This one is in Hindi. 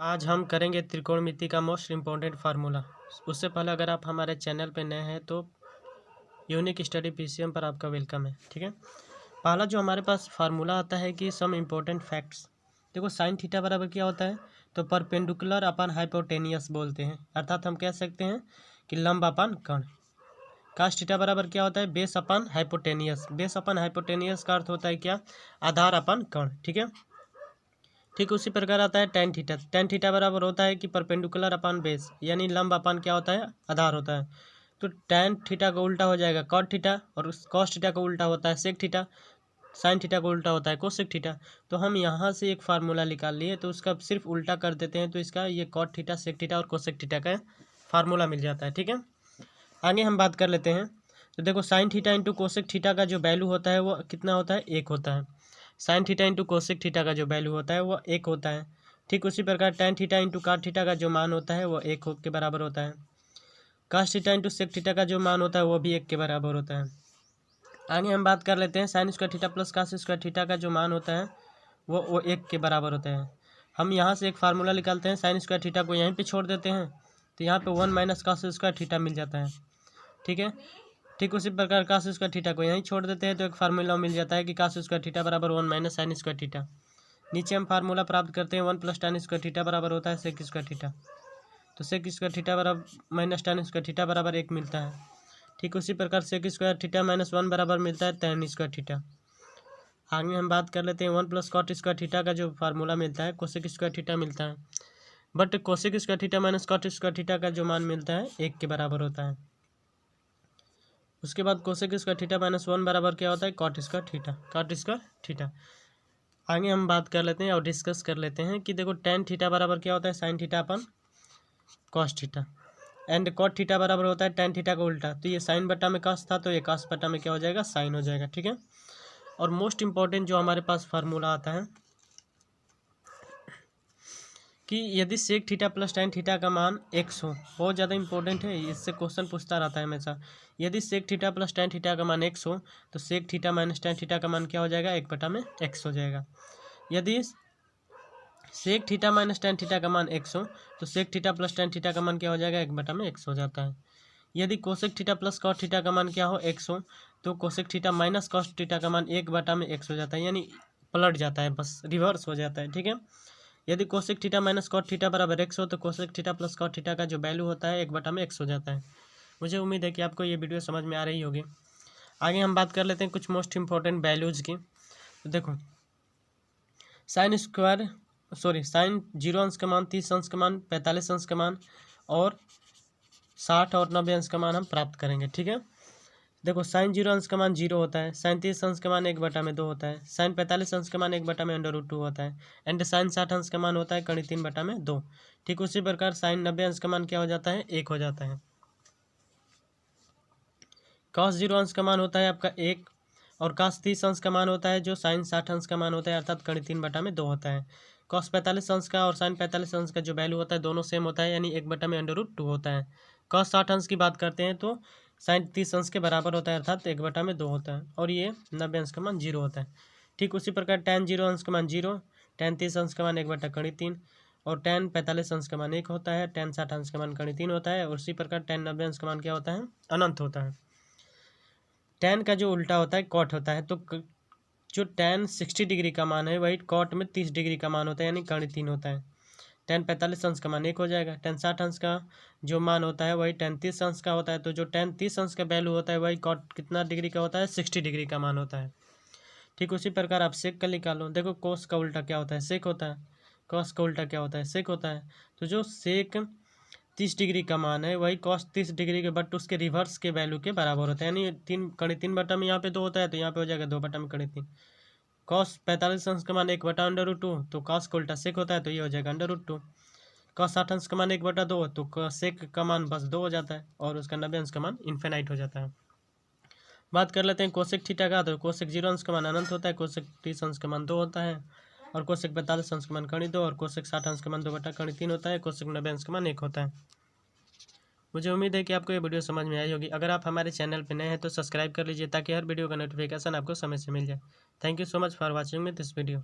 आज हम करेंगे त्रिकोणमिति का मोस्ट इम्पोर्टेंट फार्मूला। उससे पहले अगर आप हमारे चैनल पे नए हैं तो यूनिक स्टडी पीसीएम पर आपका वेलकम है। ठीक है, पहला जो हमारे पास फार्मूला आता है कि सम इम्पोर्टेंट फैक्ट्स। देखो साइन थीटा बराबर क्या होता है, तो परपेंडिकुलर अपन हाइपोटेनियस बोलते हैं, अर्थात हम कह सकते हैं कि लंब अपन कर्ण। कास थीटा बराबर क्या होता है, बेस अपन हाइपोटेनियस। बेस अपन हाइपोटेनियस का अर्थ होता है क्या, आधार अपन कर्ण। ठीक है, ठीक उसी प्रकार आता है टेन थीटा। टेन थीटा बराबर होता है कि परपेंडिकुलर अपन बेस, यानी लंब अपन क्या होता है, आधार होता है। तो टेन थीटा का उल्टा हो जाएगा कॉट थीटा, और कॉस थीटा का उल्टा होता है सेक थीटा, साइन थीटा का उल्टा होता है कोसेक थीटा। तो हम यहाँ से एक फार्मूला निकाल लिए, तो उसका सिर्फ उल्टा कर देते हैं, तो इसका ये कॉट थीटा, सेक थीटा और कोसेक थीटा का फार्मूला मिल जाता है। ठीक है, आगे हम बात कर लेते हैं। तो देखो sine theta into cosec theta का जो वैल्यू होता है वो कितना होता है, एक होता है। Sine theta into cosec theta का जो वैल्यू होता है वो एक होता है। ठीक उसी प्रकार टेन थीटा इंटू काट थीटा का जो मान होता है वो एक के बराबर होता है। Cos theta into sec theta का जो मान होता है वो भी एक के बराबर होता है। आगे हम बात कर लेते हैं sine square theta plus cos square theta का जो मान होता है वो एक के बराबर होता है। हम यहाँ से एक फार्मूला निकालते हैं, साइन स्क्वायर थीटा को यहीं पे छोड़ देते हैं, तो यहाँ पे 1 माइनस कास स्क्वायर थीटा मिल जाता है। ठीक है, ठीक उसी प्रकार कास स्क्वायर थीटा को यहीं छोड़ देते हैं, तो एक फार्मूला मिल जाता है कि कास स्क्वायर थीटा बराबर 1 माइनस साइन स्क्वायर थीटा। नीचे हम फार्मूला प्राप्त करते हैं 1 प्लस टेन स्क्वायर थीटा बराबर होता है सेक स्क्वायर थीटा। तो सेक स्क्वायर थीटा बराबर माइनस टेन स्क्वायर थीटा बराबर एक मिलता है। ठीक उसी प्रकार सेक स्क्वायर थीटा माइनस 1 बराबर मिलता है टेन स्क्वायर थीटा। आगे हम बात कर लेते हैं 1 प्लस कॉट स्क्वायर थीटा का जो फार्मूला मिलता है कोसेक स्क्वायर थीटा मिलता है, but cosec square theta minus cot square theta का जो मान मिलता है एक के बराबर होता है। उसके बाद कोसेक स्क्वायर थीटा माइनस 1 बराबर क्या होता है, cot square theta, cot square theta. आगे हम बात कर लेते हैं और डिस्कस कर लेते हैं कि देखो टेन थीटा बराबर क्या होता है, sine theta upon cos theta, and cot theta बराबर होता है टेन थीटा का उल्टा। तो ये साइन बटा में कॉस था, तो ये कॉस बटा में क्या हो जाएगा, साइन हो जाएगा। ठीक है, और मोस्ट इंपॉर्टेंट जो हमारे पास फार्मूला आता है कि यदि sec theta plus tan theta का मान एक्स हो, बहुत ज़्यादा इंपॉर्टेंट है, इससे क्वेश्चन पूछता रहता है हमेशा। यदि sec theta plus tan theta का मान एक्स हो, तो sec theta minus tan theta का मान क्या हो जाएगा, एक बटा में एक्स हो जाएगा। यदि sec theta minus tan theta का मान एक्स हो, तो sec theta plus tan theta का मान क्या हो जाएगा, एक बटा में एक्स हो जाता है। यदि cosec theta plus cot theta का मान क्या हो, एक्स हो, तो cosec theta minus cos theta का मान एक बटा में एक्स हो जाता है, यानी पलट जाता है, बस रिवर्स हो जाता है। ठीक है, यदि cosec theta minus cot theta बराबर एक्स हो, तो cosec theta plus cot theta का जो वैल्यू होता है एक बटा में एक्स हो जाता है। मुझे उम्मीद है कि आपको ये वीडियो समझ में आ रही होगी। आगे हम बात कर लेते हैं कुछ मोस्ट इंपॉर्टेंट वैल्यूज़ की। तो देखो साइन स्क्वायर साइन 0 अंश का मान, 30 अंश का मान, 45 अंश का मान और 60 और 90 अंश का मान हम प्राप्त करेंगे। ठीक है, देखो साइन 0 अंश का मान 0 होता है, साइन 30 अंश का मान एक बटा में 2 होता है, साइन 45 अंश का मान एक बटा में √2 होता है, एंड साइन 60 अंश का मान होता है कड़ी 3 बटा में 2। ठीक उसी प्रकार साइन 90 अंश का मान क्या हो जाता है, एक हो जाता है। कॉस 0 अंश का मान होता है आपका एक, और कॉस 30 अंश का मान होता है जो साइन 60 अंश का मान होता है, अर्थात कड़ी 3 बटा में 2 होता है। कॉस 45 अंश का और साइन 45 अंश का जो वैल्यू होता है दोनों सेम होता है, यानी एक बटा में √2 होता है। कॉस 60 अंश की बात करते हैं तो साइन 30 अंश के बराबर होता है, अर्थात एक बटा में 2 होता है, और ये 90 अंश का मान 0 होता है। ठीक उसी प्रकार टेन 0 अंश का मान 0, टेन 30 अंश का मान एक बटा कड़ी 3, और टेन 45 अंश का मान 1 होता है, टेन 60 अंश का मान कड़ी 3 होता है, और उसी प्रकार टेन 90 अंश का मान क्या होता है, अनंत होता है। टेन का जो उल्टा होता है कॉट होता है, तो जो टेन 60 डिग्री का मान है वही कॉट में 30 डिग्री का मान होता है, यानी कर्ण 3 होता है। टेन 45 अंश का मान 1 हो जाएगा, टेन 60 अंश का जो मान होता है वही टेन 30 अंश का होता है, तो जो टेन 30 अंश का वैल्यू होता है वही कॉट कितना डिग्री का होता है, 60 डिग्री का मान होता है। ठीक उसी प्रकार आप सेक का निकालो, देखो कोस का उल्टा क्या होता है, सेक होता है, कॉस का उल्टा क्या होता है, सेक होता है। तो जो सेक 30 डिग्री का मान है वही कॉस 30 डिग्री के बट उसके रिवर्स के वैल्यू के बराबर होता है, यानी तीन कड़ी 3 बटा में यहाँ पे 2 होता है, तो यहाँ पे हो जाएगा 2 बटा में कड़ी 3। कॉस 45 अंश का मान एक बटा √2, तो कॉस का उल्टा सेक होता है, तो ये हो जाएगा √2। कॉस 60 अंश का मान एक बटा 2, तो सेक का मान बस 2 हो जाता है, और उसका 90 अंश का मान इन्फिनाइट हो जाता है। बात कर लेते हैं कोसेक थीटा का, तो कोसेक 0 अंश का मान अनंत होता है, कोसेक 30 अंश का मान 2 होता है, और कोसेक 45 अंश का मान कड़ी 2, और कोसेक 60 अंश का मान 2 बटा कड़ी 3 होता है, कोसेक 90 अंश का मान 1 होता है। मुझे उम्मीद है कि आपको ये वीडियो समझ में आई होगी। अगर आप हमारे चैनल पर नए हैं तो सब्सक्राइब कर लीजिए, ताकि हर वीडियो का नोटिफिकेशन आपको समय से मिल जाए। Thank you so much for watching में दिस वीडियो।